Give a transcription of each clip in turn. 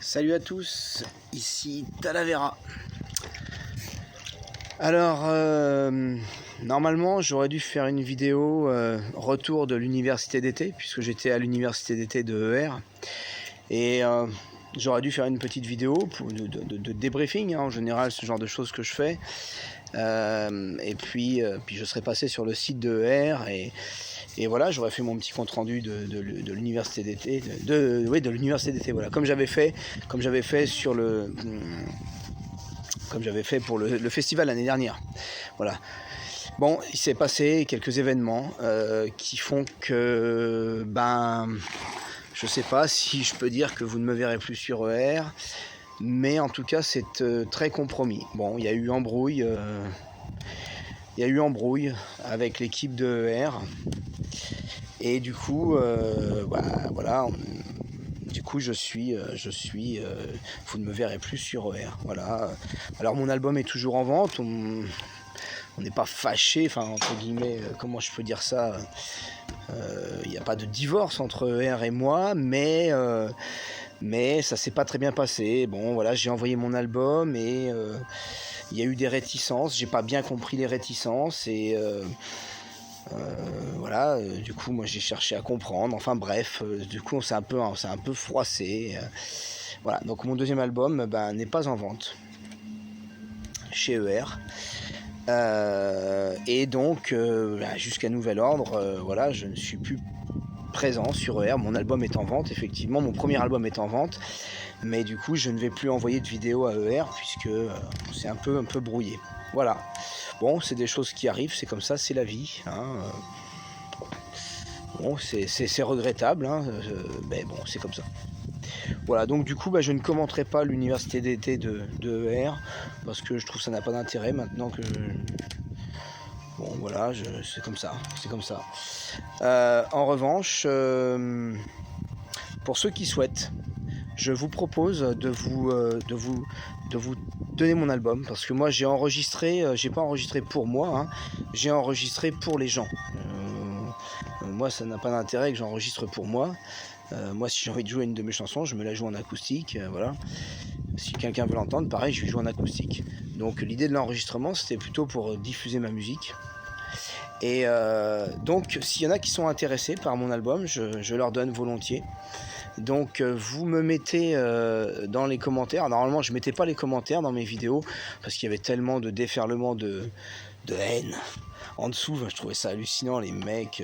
Salut à tous, ici Talavera. Alors, normalement j'aurais dû faire une vidéo retour de l'université d'été, puisque j'étais à l'université d'été de ER. Et j'aurais dû faire une petite vidéo de débriefing, hein, en général ce genre de choses que je fais. Et puis je serais passé sur le site de ER et voilà, j'aurais fait mon petit compte rendu de l'université d'été, de l'université d'été, voilà, comme j'avais fait sur comme j'avais fait pour le festival l'année dernière. Voilà. Bon, il s'est passé quelques événements qui font que, je sais pas si je peux dire que vous ne me verrez plus sur ER, mais en tout cas c'est très compromis. Bon, il y a eu embrouille. Il y a eu embrouille avec l'équipe de ER et du coup, voilà, du coup je suis, vous ne me verrez plus sur ER. Voilà. Alors mon album est toujours en vente. On n'est pas fâché, enfin entre guillemets, comment je peux dire ça. Il n'y a pas de divorce entre ER et moi, mais ça s'est pas très bien passé. Bon, voilà, j'ai envoyé mon album et il y a eu des réticences. J'ai pas bien compris les réticences et voilà. Du coup, moi, j'ai cherché à comprendre. Enfin, bref, du coup, on s'est un peu froissé. Voilà. Donc, mon deuxième album, n'est pas en vente chez ER. Et donc, jusqu'à nouvel ordre, voilà, je ne suis plus présent sur ER. Mon album est en vente, effectivement, mon premier album est en vente, mais du coup je ne vais plus envoyer de vidéos à ER puisque c'est un peu brouillé. Voilà, bon, c'est des choses qui arrivent, c'est comme ça, c'est la vie, hein. Bon, c'est regrettable, hein, mais bon, c'est comme ça. Voilà, donc du coup je ne commenterai pas l'université d'été de ER parce que je trouve que ça n'a pas d'intérêt maintenant que bon, voilà, c'est comme ça, en revanche, pour ceux qui souhaitent, je vous propose de vous donner mon album, parce que moi j'ai enregistré, j'ai pas enregistré pour moi, hein, j'ai enregistré pour les gens. Moi ça n'a pas d'intérêt que j'enregistre pour moi. Moi si j'ai envie de jouer une de mes chansons, je me la joue en acoustique, voilà. Si quelqu'un veut l'entendre, pareil, je lui joue en acoustique. Donc l'idée de l'enregistrement, c'était plutôt pour diffuser ma musique. Et donc s'il y en a qui sont intéressés par mon album, je leur donne volontiers. Donc vous me mettez dans les commentaires. Normalement je mettais pas les commentaires dans mes vidéos parce qu'il y avait tellement de déferlement de haine en dessous. Je trouvais ça hallucinant, les mecs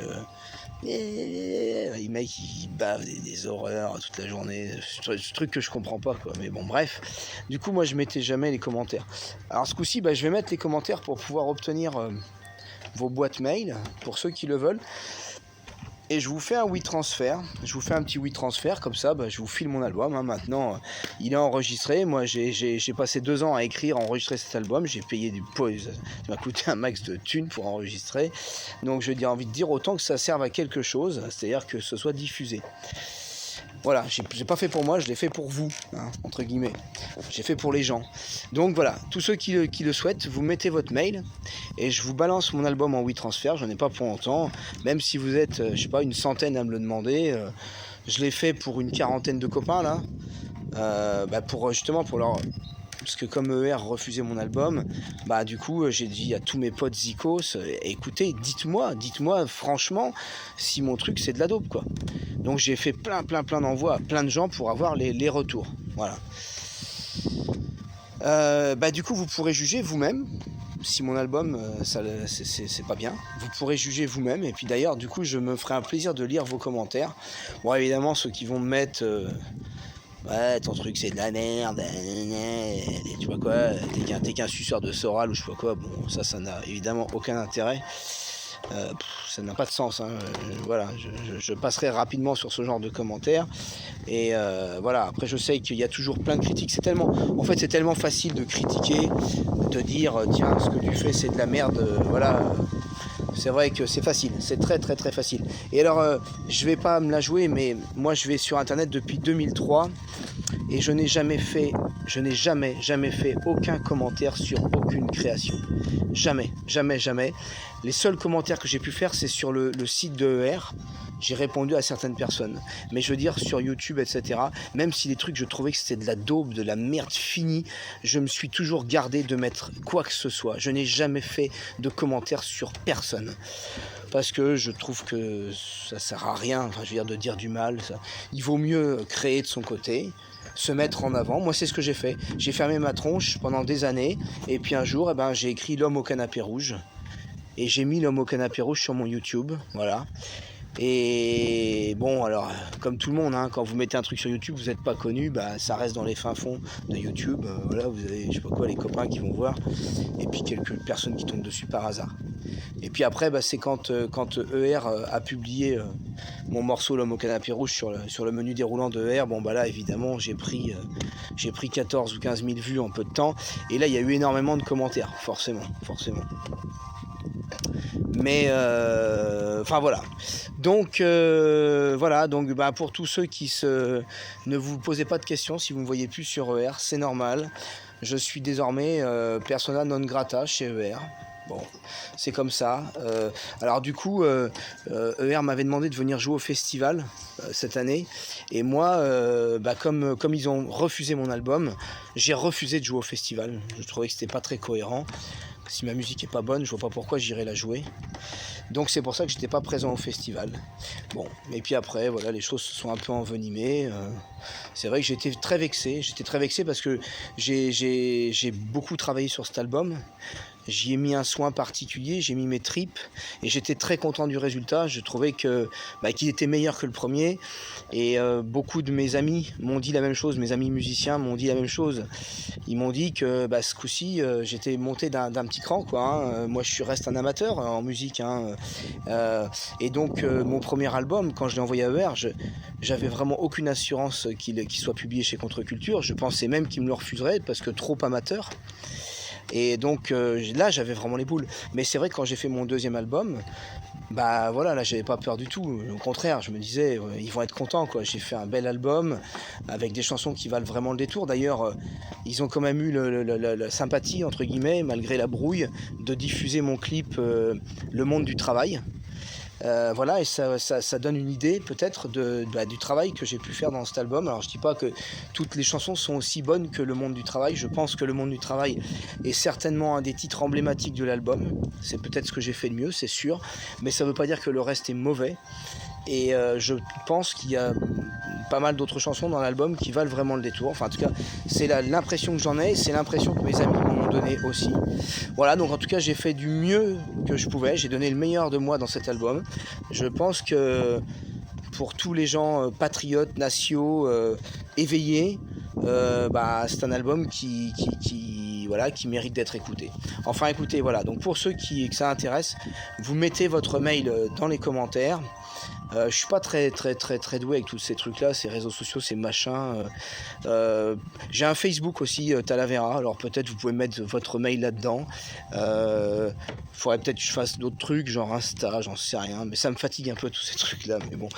ils bavent des horreurs toute la journée, ce truc que je comprends pas, quoi. Mais bon, bref, du coup moi je mettais jamais les commentaires. Alors ce coup-ci je vais mettre les commentaires pour pouvoir obtenir vos boîtes mail pour ceux qui le veulent. Et je vous fais un WeTransfer, je vous fais un petit WeTransfer, comme ça je vous file mon album, hein. Maintenant il est enregistré. Moi j'ai passé 2 ans à écrire, à enregistrer cet album, j'ai payé du pause, ça m'a coûté un max de thunes pour enregistrer. Donc j'ai envie de dire autant que ça serve à quelque chose, c'est-à-dire que ce soit diffusé. Voilà, j'ai pas fait pour moi, je l'ai fait pour vous, hein, entre guillemets. J'ai fait pour les gens. Donc voilà, tous ceux qui le souhaitent, vous mettez votre mail et je vous balance mon album en WeTransfer. J'en ai pas pour longtemps, même si vous êtes, je sais pas, une centaine à me le demander. Je l'ai fait pour une quarantaine de copains là, pour leur... Parce que comme ER refusait mon album, du coup j'ai dit à tous mes potes zikos, écoutez, dites-moi franchement si mon truc c'est de la dope, quoi. Donc j'ai fait plein d'envois à plein de gens pour avoir les retours. Voilà. Du coup vous pourrez juger vous-même si mon album c'est pas bien. Vous pourrez juger vous-même. Et puis d'ailleurs du coup je me ferai un plaisir de lire vos commentaires. Bon, évidemment ceux qui vont me mettre ouais, ton truc c'est de la merde, tu vois quoi, t'es qu'un suceur de Soral ou je sais pas quoi. Bon, ça n'a évidemment aucun intérêt. Ça n'a pas de sens, hein. Voilà, je passerai rapidement sur ce genre de commentaires. Et voilà, après je sais qu'il y a toujours plein de critiques. C'est tellement facile de critiquer, de dire tiens, ce que tu fais c'est de la merde, voilà. C'est vrai que c'est facile, c'est très facile. Et alors, je vais pas me la jouer, mais moi je vais sur internet depuis 2003 et je n'ai jamais fait aucun commentaire sur aucune création. Jamais. Les seuls commentaires que j'ai pu faire, c'est sur le site de ER. j'ai répondu à certaines personnes. Mais je veux dire, sur YouTube, etc., même si les trucs, je trouvais que c'était de la daube, de la merde finie, je me suis toujours gardé de mettre quoi que ce soit. Je n'ai jamais fait de commentaires sur personne. Parce que je trouve que ça sert à rien, enfin, je veux dire, de dire du mal. Ça. Il vaut mieux créer de son côté, se mettre en avant. Moi, c'est ce que j'ai fait. J'ai fermé ma tronche pendant des années, et puis un jour, j'ai écrit l'homme au canapé rouge, et j'ai mis l'homme au canapé rouge sur mon YouTube, voilà. Et bon, alors, comme tout le monde, hein, quand vous mettez un truc sur YouTube, vous n'êtes pas connu, ça reste dans les fins fonds de YouTube. Voilà, vous avez, je sais pas quoi, les copains qui vont voir, et puis quelques personnes qui tombent dessus par hasard. Et puis après, c'est quand ER a publié mon morceau L'homme au canapé rouge sur le menu déroulant de ER. Bon, là, évidemment, j'ai pris 14 ou 15 000 vues en peu de temps. Et là, il y a eu énormément de commentaires, forcément. Mais enfin voilà. Donc voilà. Donc pour tous ceux qui ne vous posez pas de questions si vous ne me voyez plus sur ER, c'est normal. Je suis désormais persona non grata chez ER. Bon, c'est comme ça. Alors du coup, ER m'avait demandé de venir jouer au festival cette année. Et moi, comme ils ont refusé mon album, j'ai refusé de jouer au festival. Je trouvais que c'était pas très cohérent. Si ma musique est pas bonne, je vois pas pourquoi j'irais la jouer. Donc c'est pour ça que j'étais pas présent au festival. Bon, et puis après, voilà, les choses se sont un peu envenimées. C'est vrai que j'étais très vexé. J'étais très vexé parce que j'ai beaucoup travaillé sur cet album. J'y ai mis un soin particulier, j'ai mis mes tripes et j'étais très content du résultat. Je trouvais qu'il était meilleur que le premier et beaucoup de mes amis m'ont dit la même chose, mes amis musiciens m'ont dit la même chose. Ils m'ont dit que ce coup-ci j'étais monté d'un petit cran quoi. Hein. Moi je reste un amateur en musique hein. Et donc mon premier album quand je l'ai envoyé à ER, j'avais vraiment aucune assurance qu'il soit publié chez Contre-Culture. Je pensais même qu'il me le refuserait parce que trop amateur. Et donc là j'avais vraiment les boules. Mais c'est vrai que quand j'ai fait mon deuxième album, voilà, là j'avais pas peur du tout. Au contraire, je me disais ils vont être contents quoi. J'ai fait un bel album avec des chansons qui valent vraiment le détour. D'ailleurs, ils ont quand même eu la sympathie entre guillemets, malgré la brouille, de diffuser mon clip Le Monde du Travail. Voilà, et ça donne une idée peut-être du travail que j'ai pu faire dans cet album. Alors je dis pas que toutes les chansons sont aussi bonnes que Le Monde du Travail. Je pense que Le Monde du Travail est certainement un des titres emblématiques de l'album. C'est peut-être ce que j'ai fait de mieux, c'est sûr. Mais ça veut pas dire que le reste est mauvais. Et je pense qu'il y a pas mal d'autres chansons dans l'album qui valent vraiment le détour. Enfin en tout cas c'est l'impression que j'en ai, c'est l'impression que mes amis m'ont donné aussi. Voilà, donc en tout cas j'ai fait du mieux que je pouvais, j'ai donné le meilleur de moi dans cet album. Je pense que pour tous les gens patriotes, nationaux, éveillés, c'est un album qui mérite d'être écouté. Enfin écoutez, voilà, donc pour ceux que ça intéresse, vous mettez votre mail dans les commentaires. Je suis pas très doué avec tous ces trucs là, ces réseaux sociaux, ces machins. J'ai un Facebook aussi, Talavera, alors peut-être vous pouvez mettre votre mail là-dedans. Faudrait peut-être que je fasse d'autres trucs, genre Insta, j'en sais rien, mais ça me fatigue un peu tous ces trucs là, mais bon.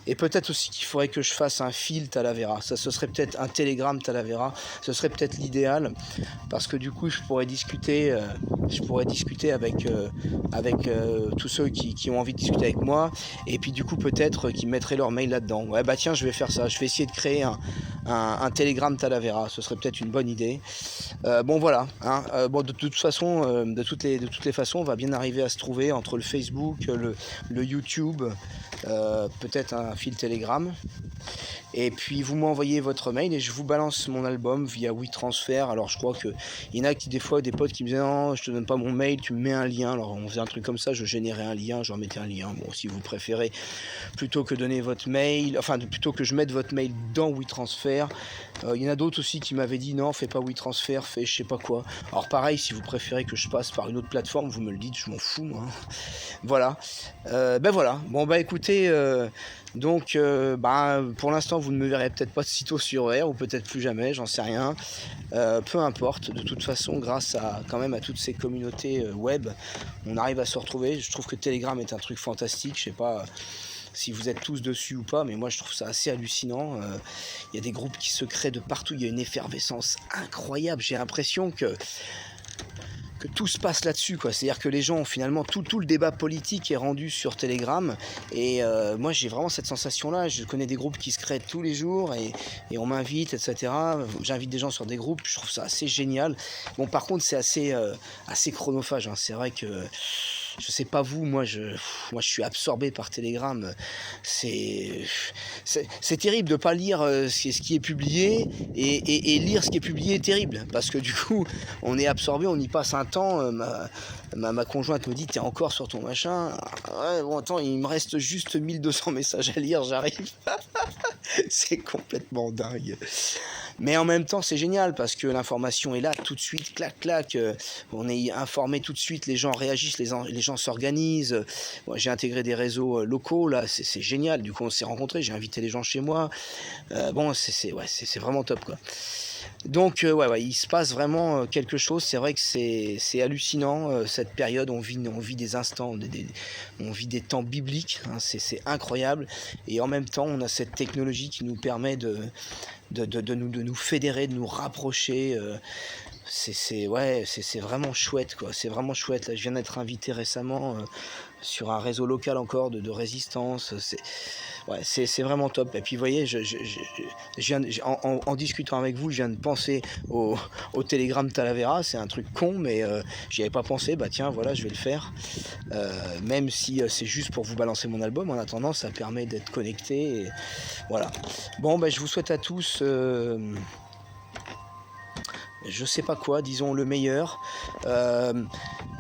Et peut-être aussi qu'il faudrait que je fasse un fil Talavera, ça ce serait peut-être un Telegram Talavera, ce serait peut-être l'idéal, parce que du coup je pourrais discuter avec tous ceux qui ont envie de discuter avec moi, et puis du coup peut-être qu'ils mettraient leur mail là-dedans. Ouais tiens, je vais faire ça, je vais essayer de créer un Telegram Talavera, ce serait peut-être une bonne idée. Bon voilà, hein. De toute façon, de toutes les façons, on va bien arriver à se trouver entre le Facebook, le YouTube, peut-être un fil Telegram. Et puis vous m'envoyez votre mail et je vous balance mon album via WeTransfer. Alors je crois qu'il y en a des fois des potes qui me disaient non, je te donne pas mon mail, tu me mets un lien. Alors on faisait un truc comme ça, je générais un lien, je remettais un lien. Bon, si vous préférez, plutôt que donner votre mail, plutôt que je mette votre mail dans WeTransfer. Il y en a d'autres aussi qui m'avaient dit non, fais pas WeTransfer, fais je sais pas quoi. Alors pareil, si vous préférez que je passe par une autre plateforme, vous me le dites, je m'en fous moi. Voilà. Voilà. Bon écoutez. Donc pour l'instant vous ne me verrez peut-être pas de sitôt sur ER ou peut-être plus jamais, j'en sais rien. Peu importe, de toute façon grâce à toutes ces communautés web, on arrive à se retrouver. Je trouve que Telegram est un truc fantastique, je sais pas si vous êtes tous dessus ou pas, mais moi je trouve ça assez hallucinant. Il y a des groupes qui se créent de partout, il y a une effervescence incroyable, j'ai l'impression que que tout se passe là-dessus, quoi. C'est-à-dire que les gens, finalement, tout le débat politique est rendu sur Telegram. Et moi, j'ai vraiment cette sensation-là. Je connais des groupes qui se créent tous les jours et on m'invite, etc. J'invite des gens sur des groupes. Je trouve ça assez génial. Bon, par contre, c'est assez chronophage, hein. C'est vrai que je sais pas vous, moi je suis absorbé par Telegram. C'est terrible de pas lire ce qui est publié et lire ce qui est publié est terrible parce que du coup on est absorbé, on y passe un temps. Ma conjointe me dit t'es encore sur ton machin. Ouais, bon attends, il me reste juste 1200 messages à lire, j'arrive. C'est complètement dingue. Mais en même temps, c'est génial parce que l'information est là tout de suite, clac, clac. On est informé tout de suite, les gens réagissent, les gens s'organisent. Moi, j'ai intégré des réseaux locaux, là, c'est génial. Du coup, on s'est rencontrés, j'ai invité les gens chez moi. Bon, c'est vraiment top, quoi. Donc, ouais, il se passe vraiment quelque chose. C'est vrai que c'est hallucinant, cette période. On vit des instants, on vit des temps bibliques. Hein, c'est incroyable. Et en même temps, on a cette technologie qui nous permet de nous fédérer, de nous rapprocher. C'est vraiment chouette, quoi. C'est vraiment chouette. Là, je viens d'être invité récemment sur un réseau local encore de résistance. C'est vraiment top. Et puis vous voyez, en discutant avec vous, je viens de penser au Telegram Talavera. C'est un truc con, mais j'y avais pas pensé. Bah tiens, voilà, je vais le faire. Même si c'est juste pour vous balancer mon album. En attendant, ça permet d'être connecté. Et voilà. Bon, je vous souhaite à tous... je sais pas quoi, disons le meilleur.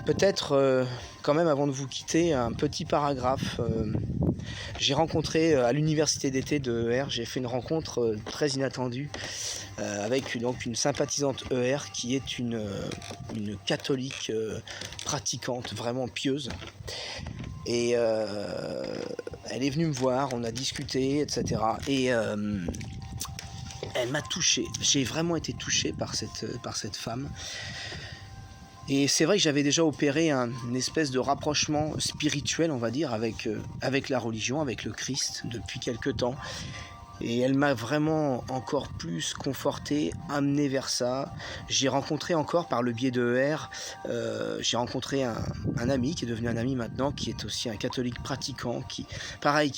Peut-être quand même avant de vous quitter, un petit paragraphe. J'ai rencontré à l'université d'été de ER, j'ai fait une rencontre très inattendue avec donc une sympathisante ER qui est une catholique pratiquante, vraiment pieuse. Et elle est venue me voir, on a discuté, etc. Et elle m'a touché. J'ai vraiment été touché par cette femme. Et c'est vrai que j'avais déjà opéré une espèce de rapprochement spirituel, on va dire, avec la religion, avec le Christ, depuis quelque temps. Et elle m'a vraiment encore plus conforté, amené vers ça. J'ai rencontré encore, par le biais de ER, j'ai rencontré un ami, qui est devenu un ami maintenant, qui est aussi un catholique pratiquant, qui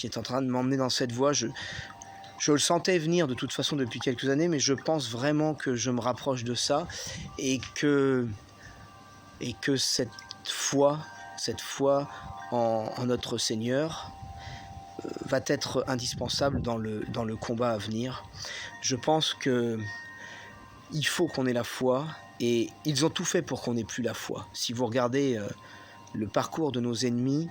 est en train de m'emmener dans cette voie. Je le sentais venir de toute façon depuis quelques années, mais je pense vraiment que je me rapproche de ça et que cette foi en notre Seigneur va être indispensable dans le combat à venir. Je pense que il faut qu'on ait la foi et ils ont tout fait pour qu'on n'ait plus la foi. Si vous regardez le parcours de nos ennemis,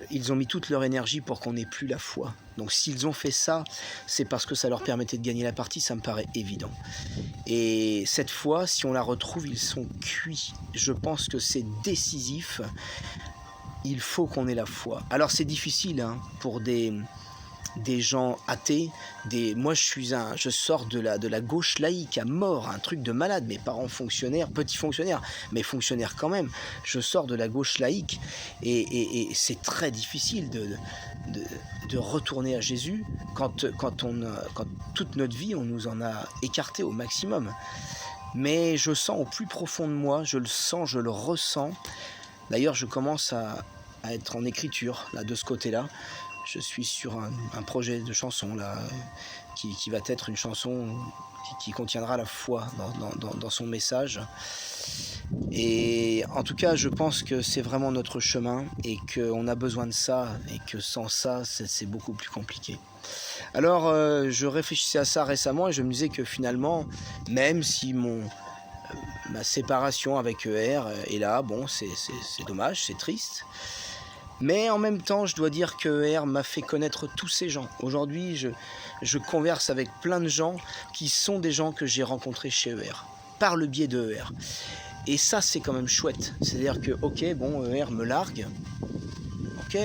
ils ont mis toute leur énergie pour qu'on n'ait plus la foi. Donc s'ils ont fait ça, c'est parce que ça leur permettait de gagner la partie, ça me paraît évident. Et cette foi, si on la retrouve, ils sont cuits. Je pense que c'est décisif. Il faut qu'on ait la foi. Alors c'est difficile pour des gens athées. Moi je sors de la gauche laïque à mort, un truc de malade. Mes parents fonctionnaires, petits fonctionnaires, mais fonctionnaires quand même. Je sors de la gauche laïque et c'est très difficile de retourner à Jésus quand toute notre vie on nous en a écarté au maximum. Mais je sens au plus profond de moi, je le sens, je le ressens. D'ailleurs je commence à être en écriture là de ce côté-là. Je suis sur un projet de chanson là, qui va être une chanson qui contiendra la foi dans son message. Et en tout cas, je pense que c'est vraiment notre chemin et qu'on a besoin de ça et que sans ça, c'est beaucoup plus compliqué. Alors, je réfléchissais à ça récemment et je me disais que finalement, même si ma séparation avec ER est là, bon, c'est dommage, c'est triste. Mais en même temps, je dois dire que ER m'a fait connaître tous ces gens. Aujourd'hui, je converse avec plein de gens qui sont des gens que j'ai rencontrés chez ER, par le biais de ER. Et ça, c'est quand même chouette. C'est-à-dire que, ok, bon, ER me largue. Ok.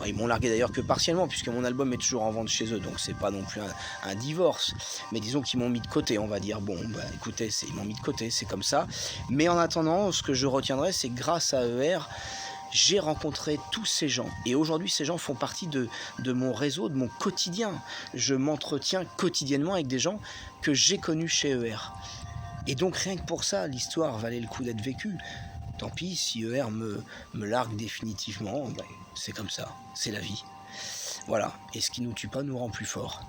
Ils m'ont largué d'ailleurs que partiellement, puisque mon album est toujours en vente chez eux, donc c'est pas non plus un divorce. Mais disons qu'ils m'ont mis de côté, on va dire. Bon, écoutez, ils m'ont mis de côté, c'est comme ça. Mais en attendant, ce que je retiendrai, c'est que grâce à ER, j'ai rencontré tous ces gens. Et aujourd'hui, ces gens font partie de mon réseau, de mon quotidien. Je m'entretiens quotidiennement avec des gens que j'ai connus chez ER. Et donc rien que pour ça, l'histoire valait le coup d'être vécue. Tant pis si ER me largue définitivement, ben, c'est comme ça, c'est la vie. Voilà, et ce qui ne nous tue pas nous rend plus forts.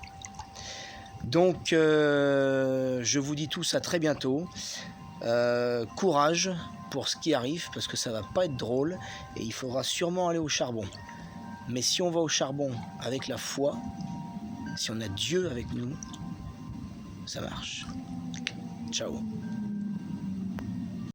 Donc je vous dis tous à très bientôt. Courage pour ce qui arrive, parce que ça va pas être drôle, et il faudra sûrement aller au charbon. Mais si on va au charbon avec la foi, si on a Dieu avec nous, ça marche. Ciao.